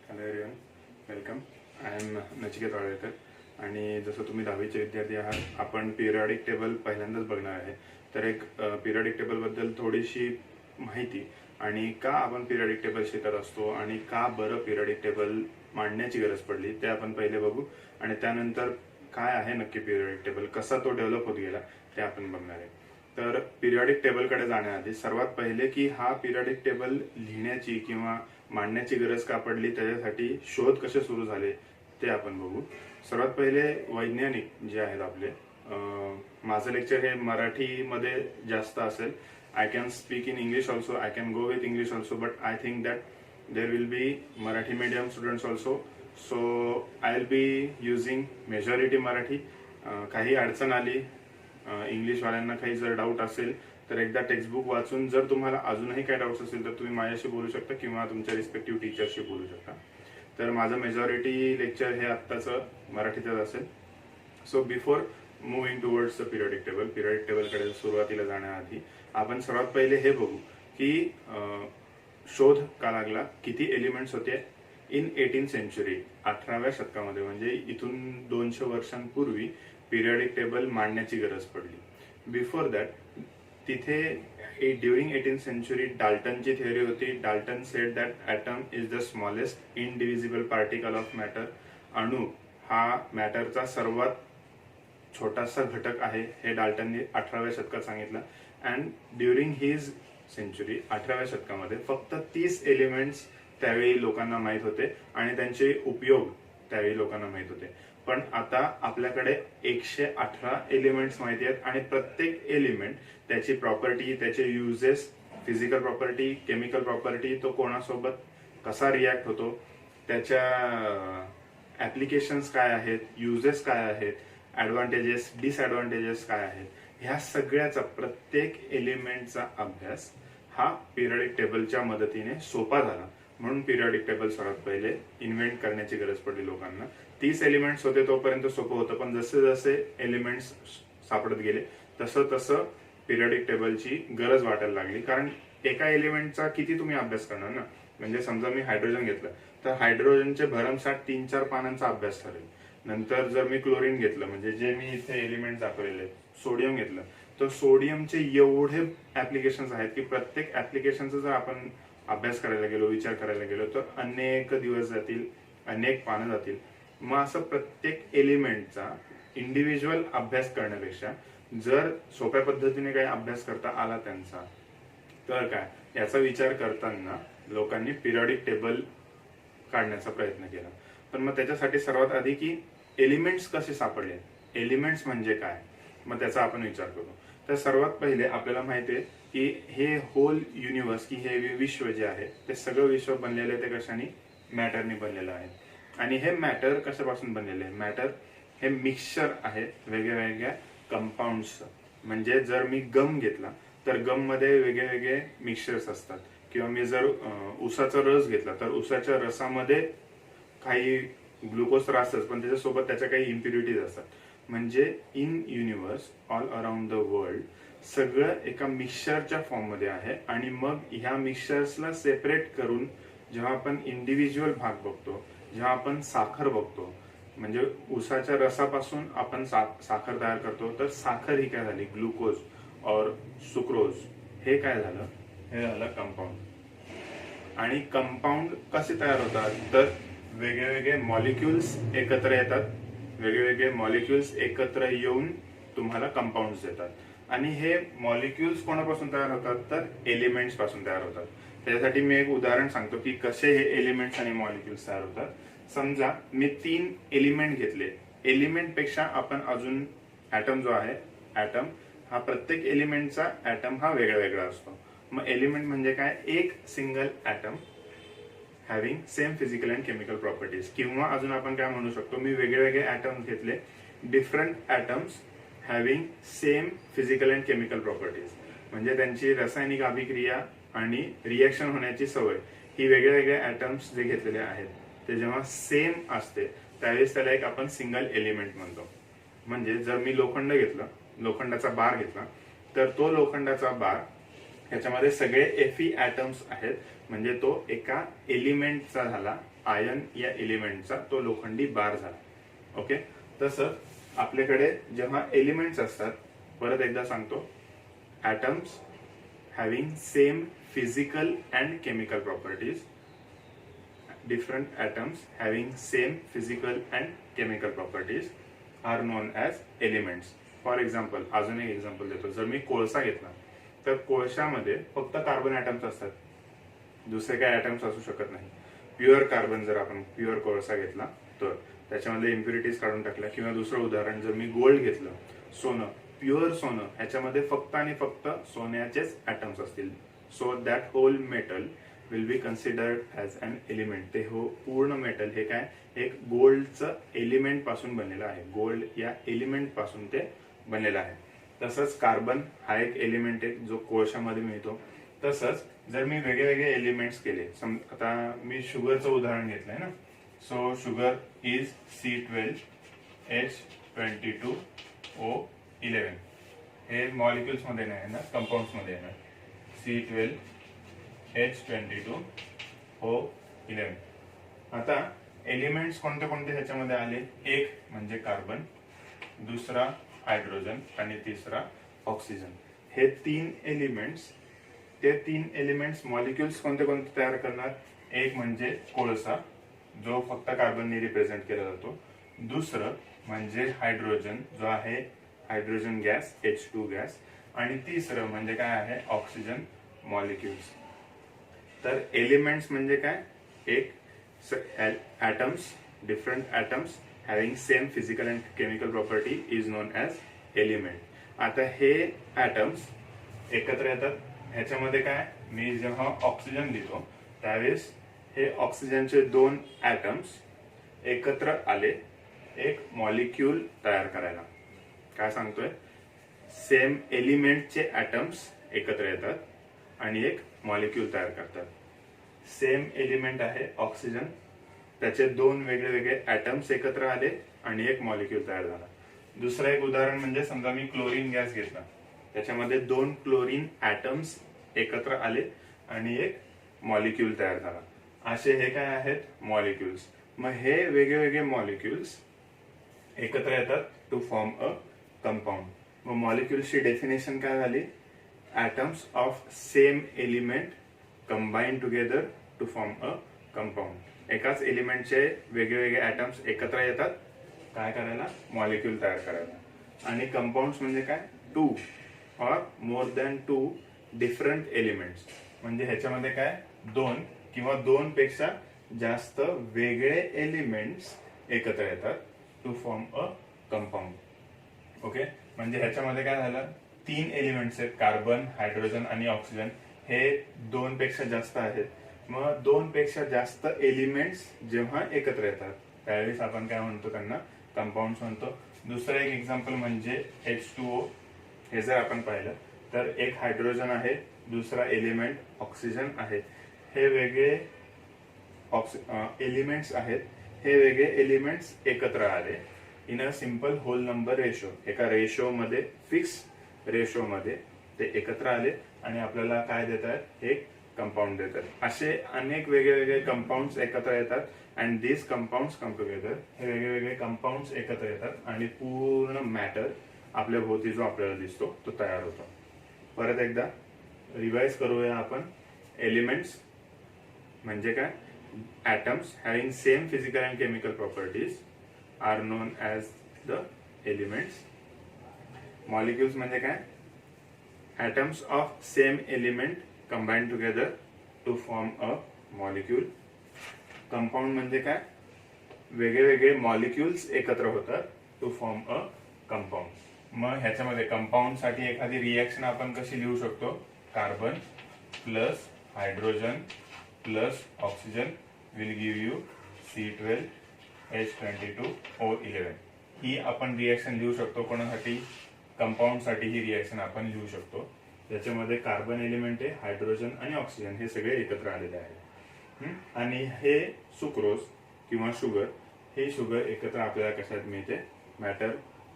Hello everyone, welcome. I am Nachiket Walvekar आणि जसं तुम्ही 10वीचे विद्यार्थी आहात, आपण पिरियॉडिक टेबल पहिल्यांदाच बघणार आहे. तर एक पिरियॉडिक टेबलबद्दल थोडीशी माहिती आणि का आपण पिरियॉडिक टेबल शिकत असतो आणि का बरं पिरियॉडिक टेबल मांडण्याची गरज पडली ते आपण पहिले बघू आणि त्यानंतर काय आहे नक्की पिरियॉडिक टेबल, कसा तो डेव्हलप होत गेला ते आपण बघणार आहे. तर पिरियॉडिक टेबलकडे जाण्याआधी सर्वात पहिले की हा पिरियॉडिक टेबल लिहिण्याची किंवा मांडण्याची गरज का पडली, त्याच्यासाठी शोध कसे सुरू झाले ते आपण बघू. सर्वात पहिले वैज्ञानिक जे आहेत आपले, माझं लेक्चर हे मराठीमध्ये जास्त असेल. I can speak in English also, I can go with English also, but I think that there will be Marathi medium students also. So I will be using majority Marathi. काही अडचण आली, इंग्लिशवाल्यांना काही जर डाऊट असेल तर एकदा टेक्स्टबुक वाचून, जर तुम्हाला अजूनही काही डाऊट्स असेल तर तुम्ही माझ्याशी बोलू शकता किंवा तुमच्या रिस्पेक्टिव्ह टीचरशी बोलू शकता. तर माझं मेजॉरिटी लेक्चर हे आत्ताचं मराठीतच असेल. So before moving towards the periodic टेबलकडे सुरुवातीला जाण्याआधी आपण सर्वात पहिले हे बघू की शोध का लागला, किती एलिमेंट्स होते इन 18th सेंचुरी, 18व्या शतकामध्ये, म्हणजे इथून 200 वर्षांपूर्वी पिरियॉडिक टेबल मांडण्याची गरज पडली. बिफोर दॅट तिथे ड्युरिंग 18th सेंचुरी डाल्टनची थिअरी होती. Dalton said that atom is the smallest indivisible particle of matter. अणु हा मॅटरचा सर्वात छोटासा घटक आहे, हे डाल्टनने 18व्या शतकात सांगितलं. अँड ड्युरिंग हिज सेंचुरी, 18व्या शतकामध्ये फक्त 30 एलिमेंट्स त्यावेळी लोकांना माहीत होते आणि त्यांचे उपयोग त्यावेळी लोकांना माहीत होते. पण आता आपल्याकडे 118 एलिमेंट्स माहिती आहेत आणि प्रत्येक एलिमेंट, त्याची प्रॉपर्टी, त्याचे uses, physical property, chemical property, तो कोणासोबत कसा रिॲक्ट होतो, त्याच्या ऍप्लिकेशन्स काय आहेत, युजेस काय आहेत, ऍडव्हान्टेजेस, डिसएडव्हान्टेजेस काय आहेत, ह्या सगळ्याचा, प्रत्येक एलिमेंटचा अभ्यास हा पिरियॉडिक टेबलच्या मदतीने सोपा झाला. म्हणून पिरियॉडिक टेबल सर्वात पहिले इन्व्हेंट करण्याची गरज पडली लोकांना. 30 एलिमेंट्स होते तोपर्यंत सोपं होतं, पण जसे जसे एलिमेंट्स सापडत गेले तसं तसं पिरियॉडिक टेबलची गरज वाटायला लागली. कारण एका एलिमेंटचा किती तुम्ही अभ्यास करणार ना. म्हणजे समजा मी हायड्रोजन घेतलं तर हायड्रोजनचे भरमसाठ 3-4 पानांचा अभ्यास ठरेल. नंतर जर मी क्लोरीन घेतलं, म्हणजे जे मी इथे एलिमेंट दाखवलेले, सोडियम घेतलं तर सोडियमचे एवढे ऍप्लिकेशन्स आहेत की प्रत्येक ऍप्लिकेशनचा जर आपण अभ्यास करायला गेलो, विचार करायला गेलो तर अनेक दिवस जातील, अनेक पानं जातील. मग असं प्रत्येक एलिमेंटचा इंडिव्हिज्युअल अभ्यास करण्यापेक्षा जर सोप्या पद्धतीने काही अभ्यास करता आला त्यांचा, तर काय, याचा विचार करताना लोकांनी पिरियॉडिक टेबल काढण्याचा प्रयत्न केला. पण मग त्याच्यासाठी सर्वात आधी की एलिमेंट्स कसे सापडले, एलिमेंट्स म्हणजे काय, मग त्याचा आपण विचार करू. तर सर्वात पहिले आपल्याला माहिती आहे की हे होल युनिवर्स, की हे विश्व जे आहे ते सगळं विश्व बनलेलं आहे ते कशाने, मॅटरने बनलेलं आहे. आणि हे मॅटर कशापासून बनलेलं आहे, मॅटर हे मिक्सचर आहे वेगवेगळ्या कंपाऊंड्स. म्हणजे जर मी गम घेतला तर गम मध्ये वेगळे वेगळे मिक्सचर्स असतात, किंवा मी जर उसाचा रस घेतला तर उसाच्या रसामध्ये काही ग्लुकोज तर असतंच, पण त्याच्यासोबत त्याच्या काही इम्प्युरिटीज असतात. म्हणजे in universe, all around the world, सगळं एका मिक्सचरच्या फॉर्म मध्ये आहे. आणि मग ह्या मिक्सचर्सला सेपरेट करून जेव्हा आपण इंडिव्हिज्युअल भाग बघतो, जेव्हा आपण साखर बघतो, म्हणजे उसाच्या रसापासून आपण साखर तयार करतो, तर साखर ही काय झाली, ग्लुकोज और सुक्रोज, हे काय झालं, हे झालं कंपाऊंड. आणि कंपाऊंड कसे तयार होतात, तर वेगवेगळे मॉलिक्युल्स एकत्र येतात, वेगवेगळे मॉलिक्युल्स एकत्र येऊन तुम्हाला कंपाऊंड्स देतात. आणि हे मॉलिक्युल्स कोणापासून तयार होतात, तर एलिमेंट्स पासून तयार होतात. त्यासाठी मी एक उदाहरण सांगतो की कसे हे एलिमेंट्स आणि मॉलिक्युल्स तयार होतात. समजा मी 3 एलिमेंट घेतले. एलिमेंट पेक्षा आपण अजून ऍटम जो आहे, ऍटम हा प्रत्येक एलिमेंटचा ऍटम हा वेगळा वेगळा असतो. मग एलिमेंट म्हणजे काय, एक single atom having same physical and chemical properties. किंवा अजून आपण काय म्हणू शकतो, मी वेगळे वेगळे ऍटम्स घेतले, different atoms having same physical and chemical properties. म्हणजे त्यांची रासायनिक अभिक्रिया आणि रिएक्शन होण्याची सवय ही वेगळ्या वेगळ्या ऍटम्स जे घेतलेले आहेत ते जेव्हा सेम असते त्यावेळेस त्याला एक आपण सिंगल एलिमेंट म्हणतो. म्हणजे जर मी लोखंड घेतलं, लोखंडाचा बार घेतला, तर तो लोखंडाचा बार ह्याच्यामध्ये सगळे Fe ऍटम्स आहेत म्हणजे तो एका एलिमेंटचा झाला, आयन या एलिमेंटचा तो लोखंडी बार झाला. ओके, तसंच आपल्याकडे जेव्हा एलिमेंट्स असतात, परत एकदा सांगतो, atoms having same physical and chemical properties, different atoms having same physical and chemical properties are known as elements. For example, अजून एक एक्झाम्पल देतो. जर मी कोळसा घेतला तर कोळशामध्ये फक्त कार्बन ॲटम्स असतात, दुसरे काय ॲटम्स असू शकत नाही. प्युअर कार्बन जर आपण प्युअर कोळसा घेतला तर त्याच्यामध्ये इम्प्युरिटीज काढून टाकल्या. किंवा दुसरं उदाहरण, जर मी गोल्ड घेतलं, सोनं, प्युअर सोनं, ह्याच्यामध्ये फक्त आणि फक्त सोन्याचेच ॲटम्स असतील. So that whole metal will be considered as an element. ते हो पूर्ण मेटल हे काय, एक गोल्डचं एलिमेंट पासून बनलेलं आहे. गोल्ड या एलिमेंट पासून ते बनलेलं आहे. तसंच कार्बन हा एक एलिमेंट आहे जो कोळशामध्ये मिळतो. तसंच जर मी वेगळे एलिमेंट्स केले, आता मी शुगरचं उदाहरण घेतलंय ना. So sugar is C12H22O11. हे मॉलिक्युल्स मध्ये नाही येणार, कंपाऊंड्स मध्ये येणार. C12H22O11. आता एलिमेंट्स कोणते कोणते ह्याच्यामध्ये आले? एक म्हणजे कार्बन, दुसरा हायड्रोजन आणि तिसरा ऑक्सिजन. हे तीन एलिमेंट्स मॉलिक्युल्स कोणते कोणते तयार करणार? एक म्हणजे कोळसा, जो फक्त कार्बनने रिप्रेझेंट केला जातो. दुसरं म्हणजे हायड्रोजन, जो आहे हायड्रोजन गॅस, H2 गॅस. आणि तिसरं म्हणजे काय आहे? Oxygen molecules. तर एलिमेंट्स म्हणजे काय? एक atoms, different atoms having same physical and chemical property is known as element. आता हे atoms एकत्र येतात. ह्याच्यामध्ये काय, मी जेव्हा ऑक्सिजन लिहितो त्यावेळेस हे ऑक्सिजनचे दोन atoms एकत्र आले एक मॉलिक्यूल तयार करायला. काय सांगतोय? सेम एलिमेंटचे atoms एकत्र येतात आणि एक मॉलिक्यूल तयार करतात. सेम एलिमेंट आहे ऑक्सिजन, त्याचे दोन वेगळे ॲटम्स एकत्र आले आणि एक मॉलिक्यूल तयार झाला. दुसरं एक उदाहरण म्हणजे समजा मी क्लोरीन गॅस घेतला, त्याच्यामध्ये दोन क्लोरीन ॲटम्स एकत्र आले आणि एक मॉलिक्यूल तयार झाला. असे हे काय आहेत? मॉलिक्युल्स. मग हे वेगळे मॉलिक्युल्स एकत्र येतात टू फॉर्म अ कंपाऊंड. मग मॉलिक्युल्सची डेफिनेशन काय झाली? Atoms of same element combine together to form a compound. एकाच एलिमेंटचे वेगवेगळे ॲटम्स एकत्र येतात काय करायला? मॉलिक्यूल तयार करायला. आणि कंपाऊंड्स म्हणजे काय? Two or more than two different elements. म्हणजे ह्याच्यामध्ये काय, दोन किंवा दोन पेक्षा जास्त वेगळे एलिमेंट्स एकत्र येतात to form a compound. Okay, म्हणजे ह्याच्यामध्ये काय झालं? तीन एलिमेंट्स आहेत, कार्बन, हायड्रोजन आणि ऑक्सिजन. हे दोन पेक्षा जास्त आहेत. मग दोन पेक्षा जास्त एलिमेंट्स जेव्हा एकत्र येतात त्यावेळेस आपण काय म्हणतो? त्यांना कंपाऊंड्स म्हणतो. दुसरं एक एक्झाम्पल म्हणजे H2O. हे जर आपण पाहिलं तर एक हायड्रोजन आहे, दुसरा एलिमेंट ऑक्सिजन आहे. हे वेगळे एलिमेंट्स आहेत. हे वेगळे एलिमेंट्स एकत्र आले in a simple whole number ratio. एका रेशोमध्ये, फिक्स रेशोमध्ये ते एकत्र आले आणि आपल्याला काय देत आहेत? एक कंपाऊंड देतात. असे अनेक वेगळे कंपाऊंड्स एकत्र येतात and this compounds come together. हे वेगळे कंपाऊंड्स एकत्र येतात आणि पूर्ण मॅटर आपल्या भोवती जो आपल्याला दिसतो तो तयार होतो. परत एकदा रिवाइज करूया आपण. एलिमेंट्स म्हणजे काय? Atoms having same physical and chemical properties are known as the elements. Molecules म्हणजे काय? atoms of same element combined together to form a molecule. Compound म्हणजे काय? वेगळे मॉलिक्युल्स एकत्र होतात टू फॉर्म अ कंपाऊंड. मग ह्याच्यामध्ये कंपाऊंड साठी एखादी रिएक्शन आपण कशी लिहू शकतो? Carbon plus hydrogen plus oxygen will give you C12H22O11. ही आपण रिएक्शन लिहू शकतो. कोणासाठी? कंपाऊंड साठी ही रिएक्शन आपण लिहू शकतो. ज्याच्यामध्ये कार्बन एलिमेंट आहे, हायड्रोजन आणि ऑक्सिजन हे सगळे एकत्र आलेले आहेत. आणि हे सुक्रोज किंवा शुगर, हे शुगर एकत्र आपल्याला कशात मिळते? मॅटर.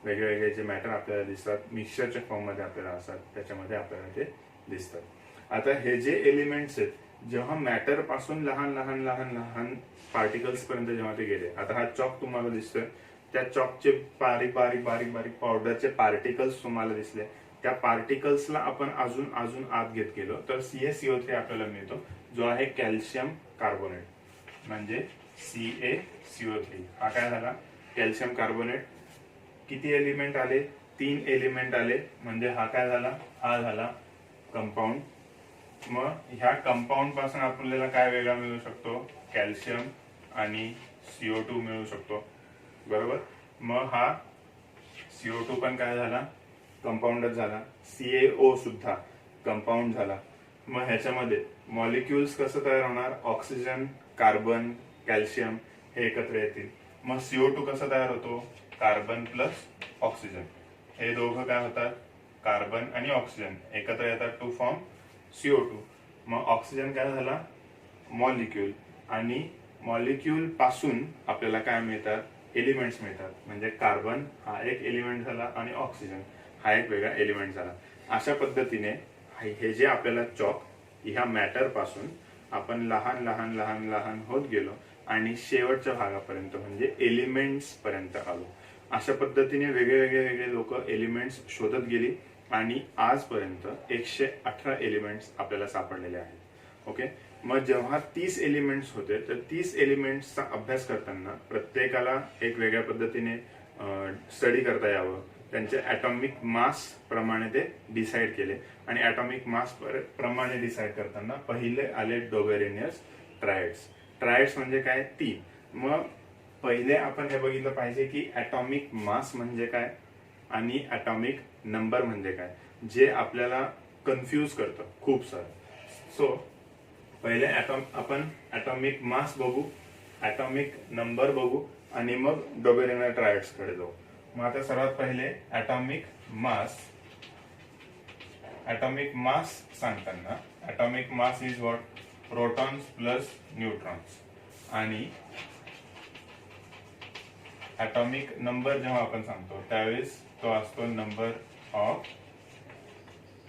वेगवेगळे जे मॅटर आपल्याला दिसतात मिक्सचरच्या फॉर्म मध्ये आपल्याला असतात त्याच्यामध्ये आपल्याला ते दिसतात. आता हे जे एलिमेंट्स आहेत जेव्हा मॅटर पासून लहान लहान लहान लहान पार्टिकल्स पर्यंत जेव्हा ते गेले, आता हा चॉक तुम्हाला दिसतोय, त्या चॉकचे बारीक बारीक बारीक बारीक पावडरचे पार्टिकल्स तुम्हाला दिसले, त्या पार्टिकल्सला आपण अजून अजून आत घेत गेलो तर CaCO3 आपल्याला मिळतो, जो आहे कॅल्शियम कार्बोनेट, म्हणजे CaCO3. हा काय झाला? Calcium carbonate. किती एलिमेंट आले? 3 एलिमेंट आले, म्हणजे हा काय झाला? हा झाला कंपाऊंड. मग ह्या कंपाऊंड पासून आपल्याला काय वेगळा मिळू शकतो? कॅल्शियम आणि CO2 मिळू शकतो, बरोबर. मग हा CO2 पण काय झाला? कंपाऊंडच झाला. CaO सुद्धा कंपाऊंड झाला. मग ह्याच्यामध्ये मॉलिक्युल्स कसं तयार होणार? ऑक्सिजन, कार्बन, कॅल्शियम हे एकत्र येतील. मग CO2 कसं तयार होतो? कार्बन प्लस ऑक्सिजन, हे दोघं काय होतात? कार्बन आणि ऑक्सिजन एकत्र येतात टू फॉर्म CO2. मग ऑक्सिजन काय झाला? मॉलिक्यूल. आणि मॉलिक्यूल पासून आपल्याला काय मिळतात? एलिमेंट्स मिळतात. म्हणजे कार्बन हा एक एलिमेंट झाला आणि ऑक्सिजन हा एक वेगळा एलिमेंट झाला. अशा पद्धतीने हे जे आपल्याला चॉक, ह्या मॅटर पासून आपण लहान लहान लहान लहान होत गेलो आणि शेवटच्या भागापर्यंत म्हणजे एलिमेंट्स पर्यंत आलो. अशा पद्धतीने वेगळे वेगळे वेगळे लोक एलिमेंट्स शोधत गेली आणि आजपर्यंत 118 एलिमेंट्स आपल्याला सापडलेले आहेत. ओके. मग जेव्हा 30 एलिमेंट्स होते, तर 30 एलिमेंट्सचा अभ्यास करताना प्रत्येकाला एक वेगळ्या पद्धतीने स्टडी करता यावं, त्यांचे ॲटॉमिक मास प्रमाणे ते डिसाईड केले. आणि ॲटॉमिक मास प्रमाणे डिसाईड करताना पहिले आले डोबेरेनियस ट्रायड्स. ट्रायड्स म्हणजे काय? 3. मग पहिले आपण हे बघितलं पाहिजे की ॲटॉमिक मास म्हणजे काय आणि ॲटॉमिक नंबर म्हणजे काय, जे आपल्याला कन्फ्यूज करतं खूप सारं. सो पहिले आपण ॲटॉमिक मास बघू, ॲटॉमिक नंबर बघू आणि मग डोबेरेनियस ट्रायड्स कडे जाऊ. मग आता सर्वात पहिले ॲटॉमिक मास सांगताना atomic mass is what? Protons plus neutrons. आणि ॲटॉमिक नंबर जेव्हा आपण सांगतो त्यावेळेस तो असतो नंबर ऑफ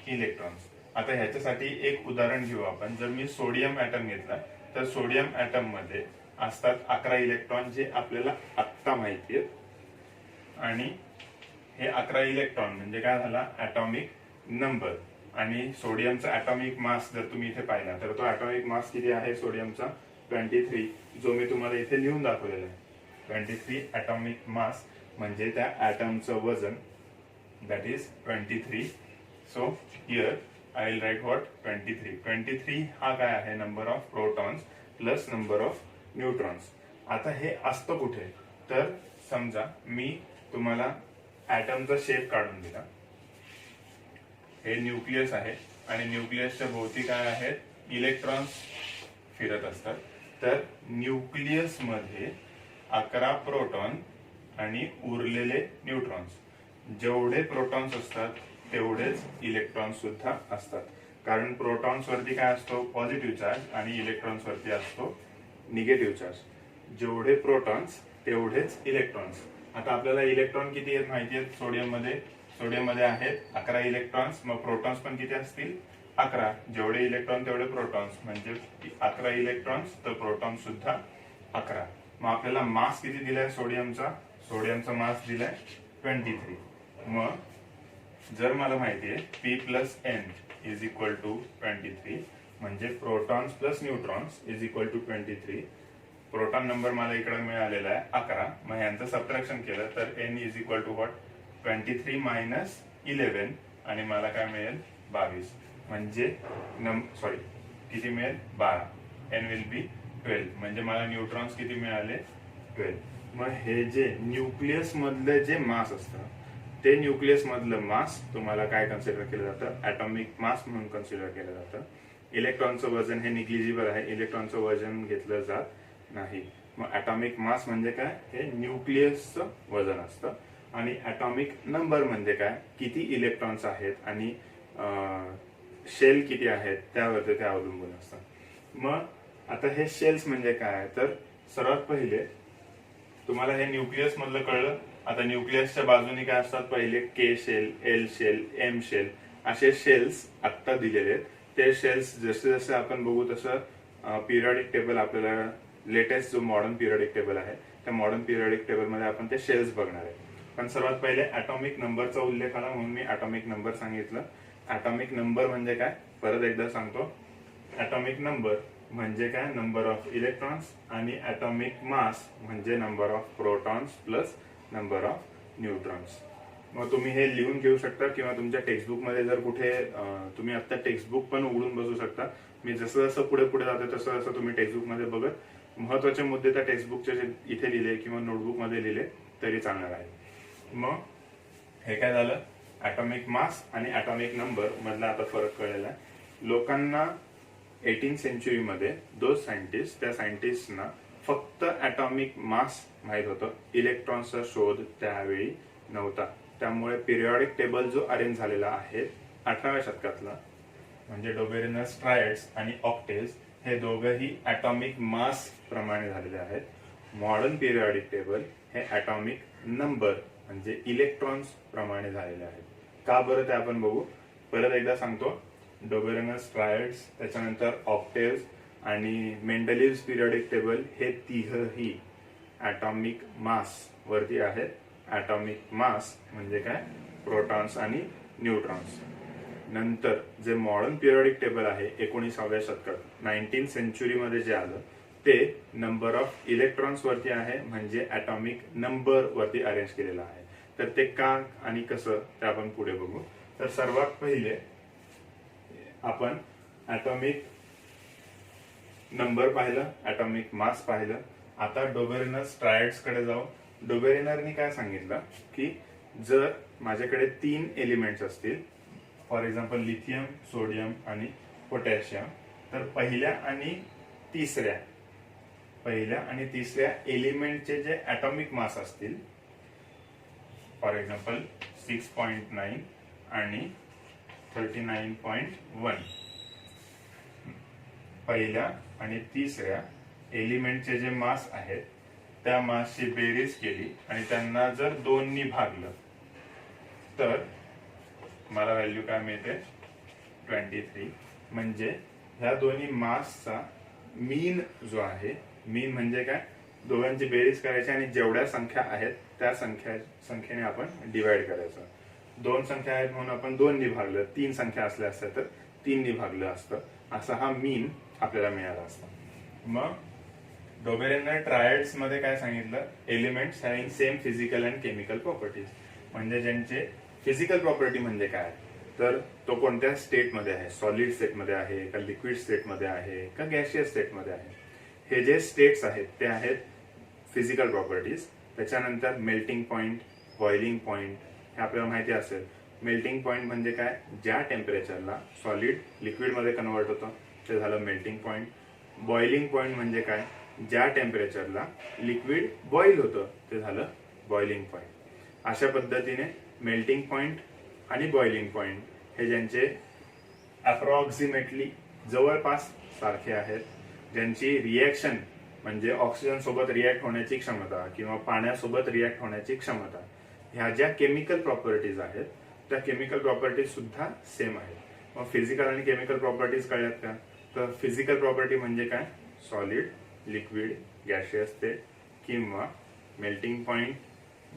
इलेक्ट्रॉन्स. आता ह्याच्यासाठी एक उदाहरण घेऊ आपण. जर मी सोडियम ॲटम घेतला तर सोडियम ॲटम मध्ये असतात 11 इलेक्ट्रॉन, जे आपल्याला आत्ता माहिती आहेत. आणि हे 11 इलेक्ट्रॉन म्हणजे काय झाला? Atomic number. आणि सोडियमचा ॲटॉमिक मास जर तुम्ही इथे पाहिला तर तो ॲटॉमिक मास किती आहे सोडियमचा? 23, जो मी तुम्हाला इथे लिहून दाखवलेला आहे. 23 ॲटॉमिक मास म्हणजे त्या ॲटमचं वजन, that is 23. So here I will write what? 23. 23 हा काय आहे? Number of protons plus number of neutrons. आता हे असतं कुठे? तर समजा मी तुम्हाला ॲटमचा शेप काढून दिला. हे न्यूक्लियस आहे आणि न्यूक्लियसच्या भोवती काय आहेत? इलेक्ट्रॉन्स फिरत असतात. तर न्यूक्लियस मध्ये 11 प्रोटॉन आणि उरलेले न्यूट्रॉन्स. जेवढे प्रोटॉन्स असतात तेवढेच इलेक्ट्रॉन्स सुद्धा असतात, कारण प्रोटॉन्स वरती काय असतो? पॉझिटिव्ह चार्ज आणि इलेक्ट्रॉन्स वरती असतो निगेटिव्ह चार्ज. जेवढे प्रोटॉन्स तेवढेच इलेक्ट्रॉन्स. आता आपल्याला इलेक्ट्रॉन किती आहेत माहिती आहेत सोडियम मध्ये? सोडियम मध्ये आहेत 11 इलेक्ट्रॉन्स. मग प्रोटॉन्स पण किती असतील? 11. जेवढे इलेक्ट्रॉन तेवढे प्रोटॉन्स, म्हणजे 11 इलेक्ट्रॉन्स तर प्रोटॉन सुद्धा 11. मग आपल्याला मास किती दिलाय सोडियमचा? सोडियमचा मास दिलाय 23. मग जर मला माहिती आहे P plus N is equal to 23, म्हणजे protons plus neutrons is equal to 23. Proton number मला इकडे मिळालेला आहे 11. मग यांचं सबट्रॅक्शन केलं तर N is equal to what? 23 minus 11 आणि मला काय मिळेल? 22. म्हणजे किती मिळेल? 12. N will be 12. म्हणजे मला न्यूट्रॉन्स किती मिळाले? 12. मग हे जे न्यूक्लियस मधलं जे मास असतं ते न्यूक्लियस मधलं मास तुम्हाला काय कन्सिडर केलं जातं? ॲटॉमिक मास म्हणून कन्सिडर केलं जातं. इलेक्ट्रॉनचं वजन हे निग्लिजिबल आहे, इलेक्ट्रॉनचं वजन घेतलं जात नाही. मग ॲटॉमिक मास म्हणजे काय? हे न्यूक्लियसचं वजन असतं. आणि ॲटॉमिक नंबर म्हणजे काय? किती इलेक्ट्रॉन्स आहेत आणि शेल किती आहेत त्यावरती ते अवलंबून असतं. मग आता हे शेल्स म्हणजे काय? तर सर्वात पहिले तुम्हाला हे न्यूक्लियस मधलं कळलं. आता न्यूक्लियसच्या बाजूने काय असतात? पहिले K shell, L shell, M shell असे शेल्स आत्ता दिलेले आहेत. ते शेल्स जसे जसे आपण बघू तसं पिरियडिक टेबल आपल्याला लेटेस्ट जो मॉडर्न पिरियडिक टेबल आहे त्या मॉडर्न पिरियडिक टेबल मध्ये आपण ते शेल्स बघणार आहे. पण सर्वात पहिले ॲटॉमिक नंबरचा उल्लेख आला म्हणून मी ॲटॉमिक नंबर सांगितलं. ॲटॉमिक नंबर म्हणजे काय परत एकदा सांगतो. ॲटॉमिक नंबर म्हणजे काय, नंबर ऑफ इलेक्ट्रॉन्स, आणि ॲटॉमिक मास म्हणजे number of protons plus number of neutrons. मग तुम्ही हे लिहून घेऊ शकता किंवा तुमच्या टेक्स्टबुक मध्ये जर कुठे तुम्ही आता टेक्स्टबुक पण उघडून बसू शकता. मी जसं जसं पुढे पुढे जाते तसं तसं तुम्ही टेक्स्टबुक मध्ये बघत महत्वाचे मुद्दे त्या टेक्स्टबुकचे इथे लिहिले किंवा नोटबुक मध्ये लिहिले तरी चालणार आहे. मग हे काय झालं, ॲटॉमिक मास आणि ॲटॉमिक नंबर मधला आता फरक कळलेला आहे. लोकांना 18th सेंचुरीमध्ये त्या सायंटिस्टना फक्त ॲटॉमिक मास माहित होतं. इलेक्ट्रॉनचा शोध त्यावेळी नव्हता. त्यामुळे पिरियॉडिक टेबल जो अरेंज झालेला आहे 18व्या शतकातला म्हणजे डोबेरिनस ट्रायड्स आणि ऑक्टेव्स हे दोघंही ॲटॉमिक मास प्रमाणे झालेले आहेत. मॉडर्न पिरियॉडिक टेबल हे ॲटॉमिक नंबर म्हणजे इलेक्ट्रॉन्स प्रमाणे झालेले आहेत. का बरं ते आपण बघू. परत एकदा सांगतो, डोबेरिनस ट्रायड्स, त्याच्यानंतर ऑक्टेव्स आणि मेंडलीव्स पिरियडिक टेबल हे तिघही ॲटॉमिक मास वरती आहेत. ॲटॉमिक मास म्हणजे काय, प्रोटॉन्स आणि न्यूट्रॉन्स. नंतर जे मॉडर्न पिरियडिक टेबल आहे 19व्या शतकात 19th सेंचुरीमध्ये जे आलं ते नंबर ऑफ इलेक्ट्रॉन्स वरती आहे म्हणजे ॲटॉमिक नंबर वरती अरेंज केलेलं आहे. तर ते का आणि कसं ते आपण पुढे बघू. तर सर्वात पहिले आपण ॲटॉमिक नंबर पाहिलं, ॲटॉमिक मास पाहिलं. आता डोबेरिनस ट्रायड्स कडे जाऊ. डोबेरिनरनी काय सांगितलं की जर माझ्याकडे 3 एलिमेंट्स असतील, फॉर एक्झाम्पल लिथियम, सोडियम आणि पोटॅशियम, तर पहिल्या आणि तिसऱ्या एलिमेंटचे जे ॲटॉमिक मास असतील, फॉर एक्झाम्पल 6.9 आणि 39.1, पहिल्या आणि तिसऱ्या एलिमेंटचे जे मास आहेत त्या मासची बेरीज केली आणि त्यांना जर 2 नी भागलं तर मला व्हॅल्यू काय मिळते 23. म्हणजे ह्या दोन्ही मासचा मीन जो आहे, मीन म्हणजे काय, दोघांची बेरीज करायची आणि जेवढ्या संख्या आहेत त्या संख्येने आपण डिवाइड करायचं. 2 संख्या आहेत म्हणून आपण 2 नी भागलं, 3 संख्या असल्या असत्या तर 3 नी भागलं असतं. असा हा मीन आपल्याला मिळाला असता. मग डोबेरिनर ट्रायड्स मध्ये काय सांगितलं, elements having same physical and chemical properties. म्हणजे ज्यांचे फिजिकल प्रॉपर्टी म्हणजे काय, तर तो कोणत्या स्टेट मध्ये आहे, सॉलिड स्टेट मध्ये आहे का लिक्विड स्टेट मध्ये आहे का गॅशियस स्टेट मध्ये आहे. हे जे स्टेट्स आहेत ते आहेत फिजिकल प्रॉपर्टीज. त्याच्यानंतर मेल्टिंग पॉइंट, बॉइलिंग पॉइंट हे आपल्याला माहिती असेल. मेल्टिंग पॉइंट म्हणजे काय, ज्या टेम्परेचरला सॉलिड लिक्विड मध्ये कन्वर्ट होतं ते झालं मेल्टिंग पॉइंट. बॉइलिंग पॉइंट म्हणजे काय, ज्या टेम्परेचरला लिक्विड बॉईल होतं ते झालं बॉइलिंग पॉइंट. अशा पद्धतीने मेल्टिंग पॉइंट आणि बॉइलिंग पॉइंट हे ज्यांचे अप्रॉक्सिमेटली जवळपास सारखे आहेत, ज्यांची रिॲक्शन म्हणजे ऑक्सिजन सोबत रिॲक्ट होण्याची क्षमता किंवा पाण्यासोबत रिॲक्ट होण्याची क्षमता, ह्या ज्या केमिकल प्रॉपर्टीज आहेत त्या केमिकल प्रॉपर्टीज सुद्धा सेम आहेत. मग फिजिकल आणि केमिकल प्रॉपर्टीज कळल्यात का. तर फिजिकल प्रॉपर्टी म्हणजे काय, सॉलिड, लिक्विड, गॅशियस स्टेट किंवा मेल्टिंग पॉइंट,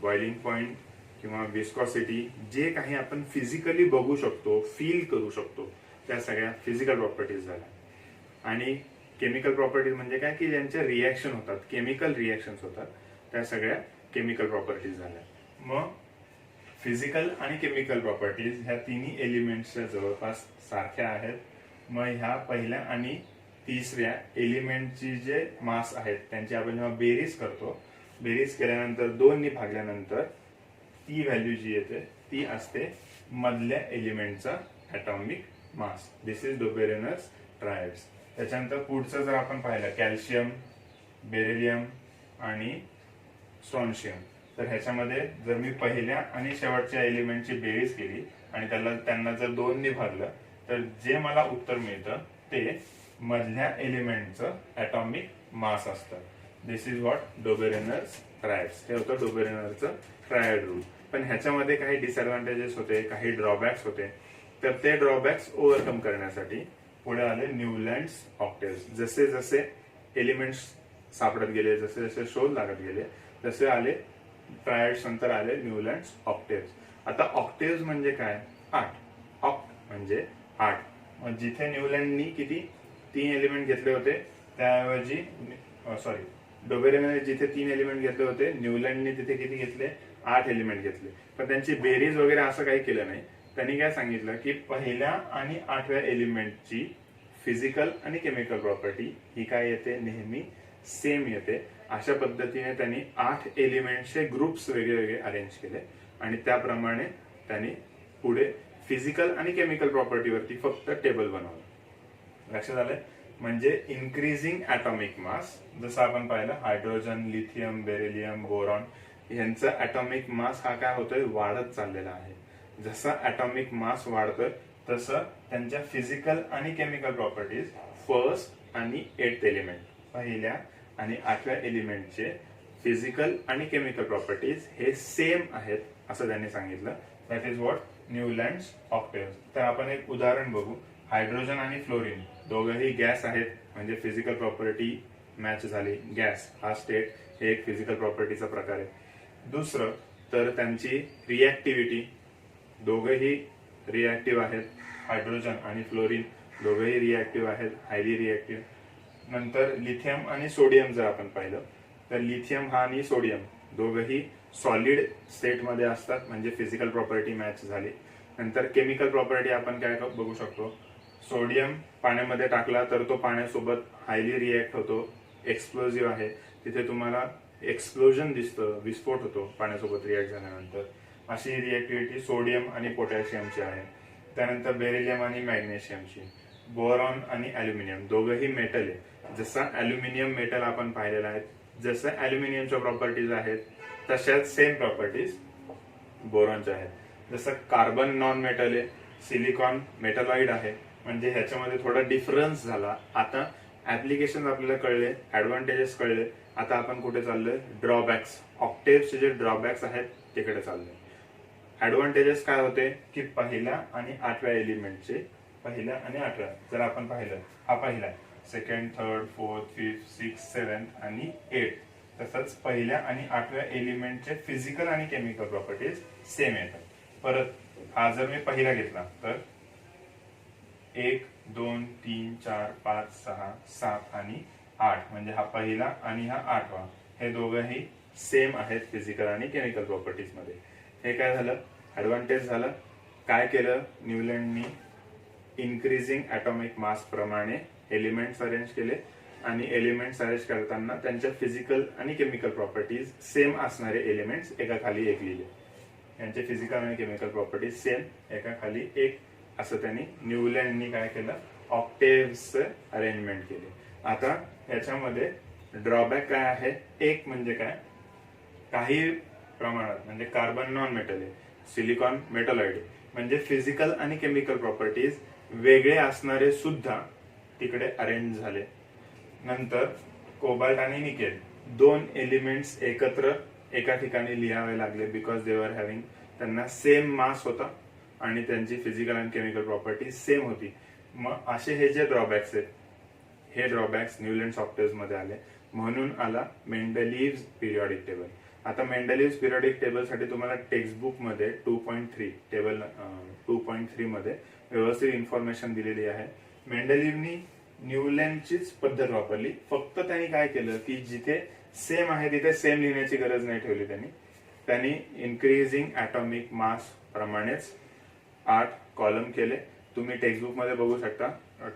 बॉइलिंग पॉइंट किंवा विस्कॉसिटी, जे काही आपण फिजिकली बघू शकतो, फील करू शकतो, त्या सगळ्या फिजिकल प्रॉपर्टीज झाल्या. आणि केमिकल प्रॉपर्टीज म्हणजे काय की ज्यांच्या रिॲक्शन होतात, केमिकल रिॲक्शन्स होतात, त्या सगळ्या केमिकल प्रॉपर्टीज झाल्या. मग फिजिकल आणि केमिकल प्रॉपर्टीज ह्या तिन्ही एलिमेंट्सच्या जवळपास सारख्या आहेत. मग ह्या पहिल्या आणि तिसऱ्या एलिमेंटची जे मास आहेत त्यांची आपण जेव्हा बेरीज करतो, बेरीज केल्यानंतर 2 नी भागल्यानंतर ती व्हॅल्यू जी येते ती असते मधल्या एलिमेंटचा atomic mass. This is Dobereiner's triads. त्याच्यानंतर पुढचं जर आपण पाहिलं कॅल्शियम, बेरिलियम आणि स्ट्रॉन्शियम, तर ह्याच्यामध्ये जर मी पहिल्या आणि शेवटच्या एलिमेंटची बेरीज केली आणि त्यांना जर 2 नी भागलं तर जे मला उत्तर मिळतं ते मधल्या एलिमेंटचं ॲटॉमिक मास असतं. दिस इज व्हॉट डोबेरिनर्स ट्रायड्स. हे होतं डोबेरिनरचं ट्रायड रूल. पण ह्याच्यामध्ये काही डिसएडव्हान्टेजेस होते, काही ड्रॉबॅक्स होते. तर ते ड्रॉबॅक्स ओव्हरकम करण्यासाठी पुढे आले न्यूलँड्स ऑक्टेव्स. जसे जसे एलिमेंट्स सापडत गेले, जसे जसे शोध लागत गेले, तसे आले ट्रायड्स, नंतर आले न्यूलँड्स ऑक्टेव्स. आता ऑक्टेव्स म्हणजे काय? 8. ऑक्ट म्हणजे 8. मग जिथे न्यूलँडनी किती 3 एलिमेंट घेतले होते त्याऐवजी डोबेरेने जिथे 3 एलिमेंट घेतले होते, न्यूलँडने तिथे किती घेतले? 8 एलिमेंट घेतले. पण त्यांची बेरीज वगैरे असं काही केलं नाही. त्यांनी काय सांगितलं की पहिल्या आणि 8व्या एलिमेंटची फिजिकल आणि केमिकल प्रॉपर्टी ही काय येते? नेहमी सेम येते. अशा पद्धतीने त्यांनी 8 एलिमेंटचे ग्रुप्स वेगळे वेगळे अरेंज केले आणि त्याप्रमाणे त्यांनी पुढे फिजिकल आणि केमिकल प्रॉपर्टीवरती फक्त टेबल बनवलं. लक्षात आलंय? म्हणजे इन्क्रीजिंग ॲटॉमिक मास, जसं आपण पाहिलं हायड्रोजन, लिथियम, बेरिलियम, बोरॉन यांचा ॲटॉमिक मास हा काय होतोय? वाढत चाललेला आहे. जसा ॲटॉमिक मास वाढतोय तसं त्यांच्या फिजिकल आणि केमिकल प्रॉपर्टीज फर्स्ट आणि 8th एलिमेंट, पहिल्या आणि 8व्या एलिमेंटचे फिजिकल आणि केमिकल प्रॉपर्टीज हे सेम आहेत असं त्यांनी सांगितलं. That is what Newlands octaves. तर आपण एक उदाहरण बघू. हायड्रोजन आणि फ्लोरीन दोघंही गॅस आहेत, म्हणजे फिजिकल प्रॉपर्टी मॅच झाली. गॅस हा स्टेट हे एक फिजिकल प्रॉपर्टीचा प्रकार आहे. दुसरं तर त्यांची रिॲक्टिव्हिटी, दोघंही रिॲक्टिव्ह आहेत. हायड्रोजन आणि फ्लोरीन दोघंही रिॲक्टिव्ह आहेत, हायली रिॲक्टिव्ह. नंतर लिथियम आणि सोडियम जर आपण पाहिलं तर लिथियम हा आणि सोडियम दोघंही सॉलिड स्टेटमध्ये असतात, म्हणजे फिजिकल प्रॉपर्टी मॅच झाली. नंतर केमिकल प्रॉपर्टी आपण काय बघू शकतो? सोडियम पाण्यामध्ये टाकला तर तो पाण्यासोबत हायली रिॲक्ट होतो, एक्सप्लोजिव्ह आहे. तिथे तुम्हाला एक्सप्लोजन दिसतं, विस्फोट होतो पाण्यासोबत रिॲक्ट झाल्यानंतर. अशी रिॲक्टिव्हिटी सोडियम आणि पोटॅशियमची आहे. त्यानंतर बेरिलियम आणि मॅग्नेशियमची. बोरॉन आणि ॲल्युमिनियम दोघंही मेटल आहे. जसा ॲल्युमिनियम मेटल आपण पाहिलेला आहे, जसं ॲल्युमिनियमच्या प्रॉपर्टीज आहेत तशाच सेम प्रॉपर्टीज बोरॉनच्या आहेत. जसं कार्बन नॉन मेटल आहे, सिलिकॉन मेटलॉइड आहे, म्हणजे ह्याच्यामध्ये थोडा डिफरन्स झाला. आता ऍप्लिकेशन आपल्याला कळले, ऍडव्हान्टेजेस कळले. आता आपण कुठे चाललोय? ड्रॉबॅक्स, ऑक्टेव्हचे जे ड्रॉबॅक्स आहेत तिकडे चाललोय. ऍडव्हान्टेजेस काय होते की पहिल्या आणि 8व्या एलिमेंटचे, पहिल्या आणि 8व्या जर आपण पाहिलं, हा पहिला, second, third, fourth, fifth, six, 7th आणि 8th, तसंच पहिल्या आणि 8व्या एलिमेंटचे फिजिकल आणि केमिकल प्रॉपर्टीज सेम येतात. परत हा जर मी पहिला घेतला तर 1, 2, 3, 4, 5, 6, 7 आणि 8, म्हणजे हा पहिला आणि हा 8वा, हे दोघंही सेम आहेत फिजिकल आणि केमिकल प्रॉपर्टीज मध्ये. हे काय झालं? ऍडव्हान्टेज झालं. काय केलं न्यूलँडनी? इन्क्रीजिंग ॲटॉमिक मास प्रमाणे एलिमेंट्स अरेंज केले आणि एलिमेंट्स अरेंज करताना त्यांच्या फिजिकल आणि केमिकल प्रॉपर्टीज सेम असणारे एलिमेंट्स एका खाली एक लिहिले. यांचे फिजिकल आणि केमिकल प्रॉपर्टीज सेम, एका खाली एक, असं त्यांनी न्यूलँडनी काय केलं? ऑक्टेव्हचं अरेंजमेंट केले. आता याच्यामध्ये ड्रॉबॅक काय आहे? एक म्हणजे काय, काही प्रमाणात म्हणजे कार्बन नॉन मेटल आहे, सिलिकॉन मेटलॉइड आहे, म्हणजे फिजिकल आणि केमिकल प्रॉपर्टीज वेगळे असणारे सुद्धा तिकडे अरेंज झाले. नंतर कोबाल्ट आणि निकेल, 2 एलिमेंट्स एकत्र एका ठिकाणी लिहावे लागले, बिकॉज दे वर हॅव्हिंग, त्यांना सेम मास होता आणि त्यांची फिजिकल आणि केमिकल प्रॉपर्टी सेम होती. मग असे हे जे ड्रॉबॅक्स आहेत, हे ड्रॉबॅक्स न्यूलँड्स ऑक्टेव्स मध्ये आले. म्हणून आला मेंडलीव्हज पिरियॉडिक टेबल. आता मेंडलीव्हज पिरियॉडिक टेबल साठी तुम्हाला टेक्स्टबुक मध्ये 2.3 टेबल 2.3 मध्ये व्यवस्थित इन्फॉर्मेशन दिलेली आहे. मेंडलीव्हनी न्यूलँडचीच पद्धत वापरली, फक्त त्यांनी काय केलं की जिथे सेम आहे तिथे सेम लिहिण्याची गरज नाही ठेवली. त्यांनी इन्क्रीजिंग ॲटॉमिक मास प्रमाणेच 8 कॉलम केले. तुम्ही टेक्स्टबुक मध्ये बघू शकता.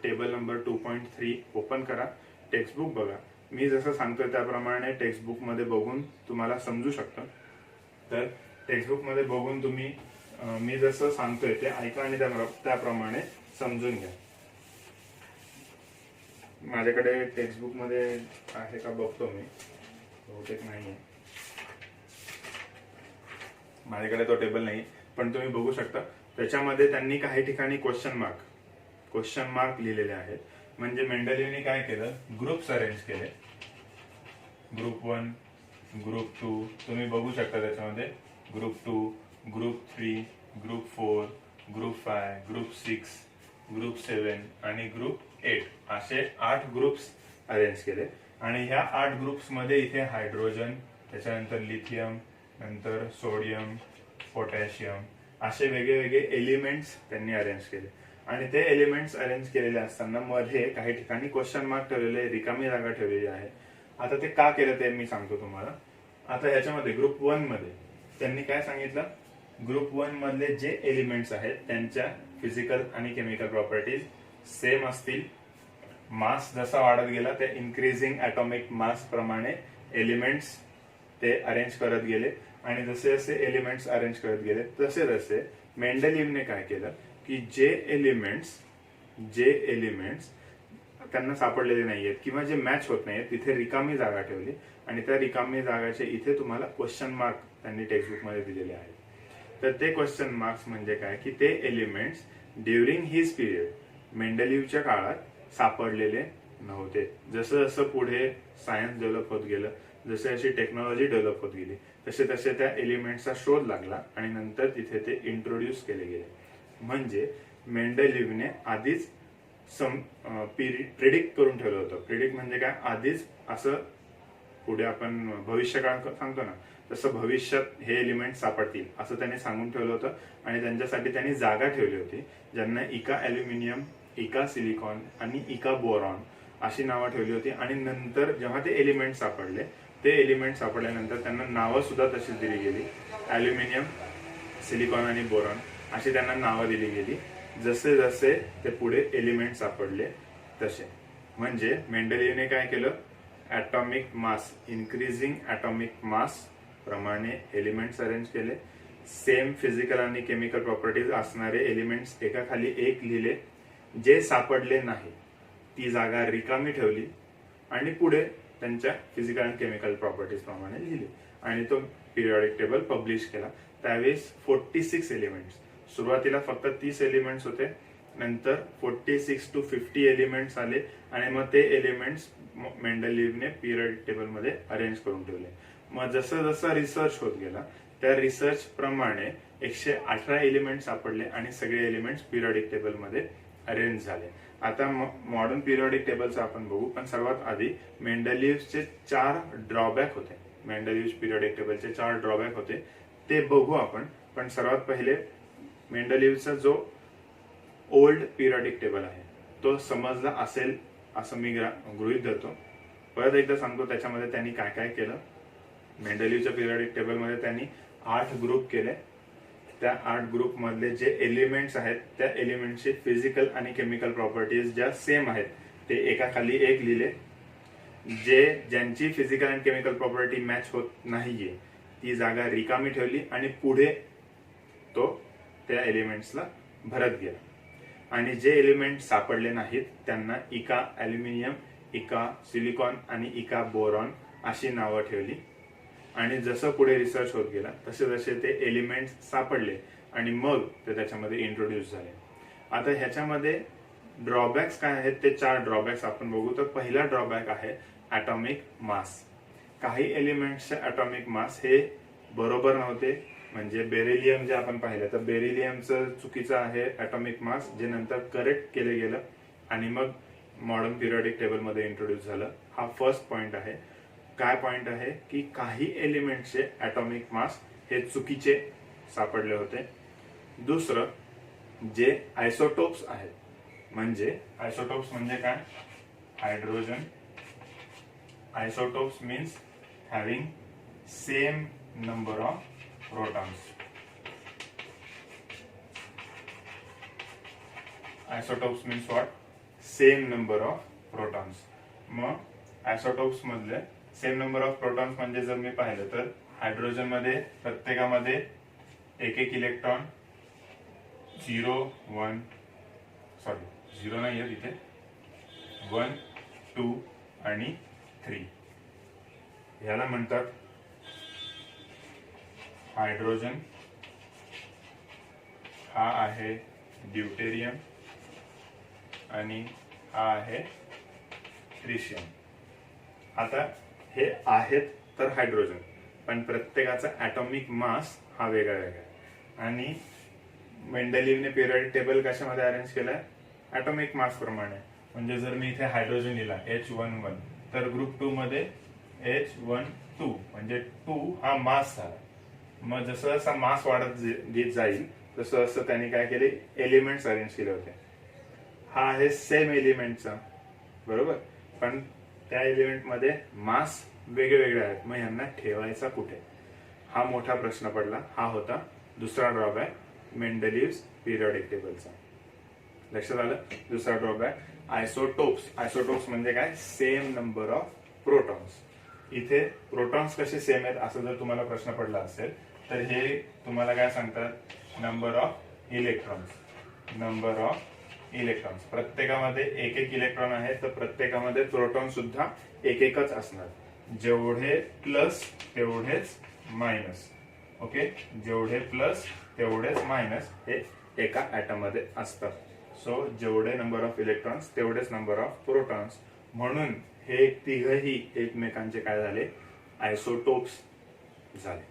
टेबल नंबर 2.3 ओपन करा, टेक्स्टबुक बघा. मी जसं सांगतोय त्याप्रमाणे टेक्स्टबुक मध्ये बघून तुम्हाला समजू शकतं. तर टेक्स्टबुक मध्ये बघून तुम्ही मी जसं सांगतोय ते ऐका आणि त्याप्रमाणे समजून घ्या. माझ्याकडे टेक्स्टबुक मध्ये आहे का बघतो मी, बहुतेक नाहीये माझ्याकडे तो टेबल नाही, पण तुम्ही बघू शकता. त्याच्यामध्ये त्यांनी काही ठिकाणी क्वेश्चन मार्क लिहिलेले आहेत. म्हणजे मेंडलीव्हनी काय केलं? ग्रुप्स अरेंज केले. ग्रुप 1, ग्रुप 2, तुम्ही बघू शकता त्याच्यामध्ये group 2, group 3, group 4, group 5, group 6, group 7 आणि ग्रुप 8 असे 8 ग्रुप्स अरेंज केले. आणि ह्या 8 ग्रुप्स मध्ये इथे हायड्रोजन, त्याच्यानंतर लिथियम, नंतर सोडियम, पोटॅशियम असे वेगवेगळे एलिमेंट्स त्यांनी अरेंज केले. आणि ते एलिमेंट्स अरेंज केलेले असताना मध्ये काही ठिकाणी क्वेश्चन मार्क ठेवलेले, रिकामी जागा ठेवलेली आहे. आता ते का केलं ते मी सांगतो तुम्हाला. आता ह्याच्यामध्ये ग्रुप 1 मध्ये त्यांनी काय सांगितलं, ग्रुप 1 मधले जे एलिमेंट्स आहेत त्यांच्या फिजिकल आणि केमिकल प्रॉपर्टीज सेम असतील. मास जसा वाढत गेला त्या इन्क्रीजिंग ॲटॉमिक मास प्रमाणे एलिमेंट्स ते अरेंज करत गेले. आणि जसे जसे एलिमेंट्स अरेंज करत गेले तसे तसे मेंडलीव्हने काय केलं की जे एलिमेंट्स त्यांना सापडलेले नाहीयेत किंवा जे मॅच होत नाहीयेत तिथे रिकामी जागा ठेवली. आणि त्या रिकामी जागाचे इथे तुम्हाला क्वेश्चन मार्क त्यांनी टेक्स्टबुक मध्ये दिलेले आहेत. तर ते क्वेश्चन मार्क्स म्हणजे काय की ते एलिमेंट्स ड्युरिंग हिज पिरियड मेंडलीव्हच्या काळात सापडलेले नव्हते. जसं जसं पुढे सायन्स डेव्हलप होत गेलं, जसे अशी टेक्नॉलॉजी डेव्हलप होत गेली तसे तसे त्या एलिमेंट्सचा शोध लागला आणि नंतर तिथे ते इंट्रोड्यूस केले गेले. म्हणजे मेंडलीव्हने आधीच प्रिडिक्ट करून ठेवलं होतं. प्रिडिक्ट म्हणजे काय, आधीच असं पुढे आपण भविष्यकाळ सांगतो ना तसं भविष्यात हे एलिमेंट सापडतील असं त्यांनी सांगून ठेवलं होतं. आणि त्यांच्यासाठी त्यांनी जागा ठेवली होती ज्यांना इका ॲल्युमिनियम, इका सिलिकॉन आणि इका बोरॉन अशी नावं ठेवली होती. आणि नंतर जेव्हा ते एलिमेंट सापडले, ते एलिमेंट सापडल्यानंतर त्यांना नावं सुद्धा तशीच दिली गेली. ॲल्युमिनियम, सिलिकॉन आणि बोरॉन अशी त्यांना नावं दिली गेली जसे जसे ते पुढे एलिमेंट सापडले तसे. म्हणजे मेंडलीव्हने काय केलं, atomic mass, increasing atomic mass प्रमाणे एलिमेंट्स अरेंज केले. सेम फिजिकल आणि केमिकल प्रॉपर्टीज असणारे एलिमेंट्स एकाखाली एक लिहिले. जे सापडले नाही ती जागा रिकामी ठेवली आणि पुढे त्यांच्या फिजिकल आणि केमिकल प्रॉपर्टीज प्रमाणे लिहिले. आणि तो पिरियॉडिक टेबल पब्लिश केला. त्यावेळेस 46 एलिमेंट्स, सुरुवातीला फक्त 30 एलिमेंट्स होते, नंतर 46 to 50 एलिमेंट्स आले. आणि मग ते एलिमेंट्स मेंडलीव्हने पिरियॉडिक टेबल मध्ये अरेंज करून ठेवले. मग जसं जसं रिसर्च होत गेला त्या रिसर्च प्रमाणे 118 एलिमेंट सापडले आणि सगळे एलिमेंट्स पिरियॉडिक टेबल मध्ये अरेंज झाले. आता मॉडर्न पिरियॉडिक टेबलचं आपण बघू, पण सर्वात आधी मेंडलीव्हचे 4 ड्रॉबॅक होते. मेंडलीव्ह पिरियॉडिक टेबलचे 4 ड्रॉबॅक होते ते बघू आपण. पण सर्वात पहिले मेंडलीव्हचा जो ओल्ड पिरियॉडिक टेबल आहे तो समजला असेल असं मी गृहीत धरतो. परत एकदा सांगतो त्याच्यामध्ये त्यांनी काय काय केलं. मेंडलीव्हच्या पिरियॉडिक टेबल मध्ये त्यांनी 8 ग्रुप केले. त्या 8 ग्रुप मधले जे एलिमेंट्स आहेत त्या एलिमेंटची फिजिकल आणि केमिकल प्रॉपर्टीज ज्या सेम आहेत ते एकाखाली एक लिहिले. ज्यांची फिजिकल आणि केमिकल प्रॉपर्टी मॅच होत नाहीये ती जागा रिकामी ठेवली आणि पुढे तो त्या एलिमेंट्सला भरत गेला. आणि जे एलिमेंट सापडले नाहीत त्यांना इका ॲल्युमिनियम, इका सिलिकॉन आणि इका बोरॉन अशी नावं ठेवली. आणि जसं पुढे रिसर्च होत गेला तसे जसे ते एलिमेंट्स सापडले आणि मग ते त्याच्यामध्ये इंट्रोड्यूस झाले. आता ह्याच्यामध्ये ड्रॉबॅक्स काय आहेत ते 4 ड्रॉबॅक्स आपण बघू. तर पहिला ड्रॉबॅक आहे ॲटॉमिक मास. काही एलिमेंट्सचे ॲटॉमिक मास हे बरोबर नव्हते. म्हणजे बेरिलियम जे आपण पाहिलं तर बेरिलियमचं चुकीचं आहे ॲटॉमिक मास, जे नंतर करेक्ट केले गेलं आणि मग मॉडर्न पिरियॉडिक टेबल मध्ये इंट्रोड्यूस झालं. हा फर्स्ट पॉइंट आहे. काय पॉइंट आहे की काही एलिमेंटचे ॲटॉमिक मास हे चुकीचे सापडले होते. दुसरं, जे आयसोटोप्स आहेत, म्हणजे आयसोटोप्स म्हणजे काय, hydrogen. Isotopes means having same number of protons. Isotopes means what, same number of protons. मग आयसोटोप्स मधले सेम नंबर ऑफ प्रोटॉन्स म्हणजे जर मी पाहिलं तर हायड्रोजन मध्ये प्रत्येकामध्ये एक इलेक्ट्रॉन 0 नाही आहे तिथे, 1, 2 आणि 3 याला म्हणतात हायड्रोजन. हा आहे ड्यूटेरियम आणि हा आहे ट्रिशियम. आता हे आहेत तर हायड्रोजन, पण प्रत्येकाचा ॲटॉमिक मास हा वेगळा वेगळा आहे. आणि मेंडलीव्हने पिरियॉडिक टेबल कशामध्ये अरेंज केलाय, ऍटॉमिक मास प्रमाणे. म्हणजे जर मी इथे हायड्रोजन लिहिला H11 तर ग्रुप 2 मध्ये H12 म्हणजे 2 हा मास झाला. मग जसं जसा मास वाढत जाईल तसं असं त्यांनी काय केले, एलिमेंट्स अरेंज केले होते. हा आहे सेम एलिमेंटचा, बरोबर, पण त्या एलिमेंट मध्ये मास वेगळे वेगळे आहेत. मग यांना ठेवायचा कुठे, हा मोठा प्रश्न पडला. हा होता दुसरा ड्रॉबॅक मेंडलीव्स पिरियडिक टेबलचा. लक्षात आलं. दुसरा ड्रॉबॅक आयसोटोप्स. आयसोटोप्स म्हणजे काय, सेम नंबर ऑफ प्रोटॉन्स. इथे प्रोटॉन्स कसे सेम आहेत असं जर तुम्हाला प्रश्न पडला असेल तर हे तुम्हाला काय सांगतात, number of electrons. Number of electrons, प्रत्येकामध्ये एक एक इलेक्ट्रॉन आहे तर प्रत्येकामध्ये प्रोटॉन सुद्धा एक एकच असणार. जेवढे प्लस तेवढेच मायनस. ओके, जेवढे प्लस तेवढेच मायनस हे एका ऍटम मध्ये असतात. सो जेवढे नंबर ऑफ इलेक्ट्रॉन्स तेवढेच नंबर ऑफ प्रोटॉन्स. म्हणून हे तिघही एकमेकांचे काय झाले, आयसोटोप्स झाले.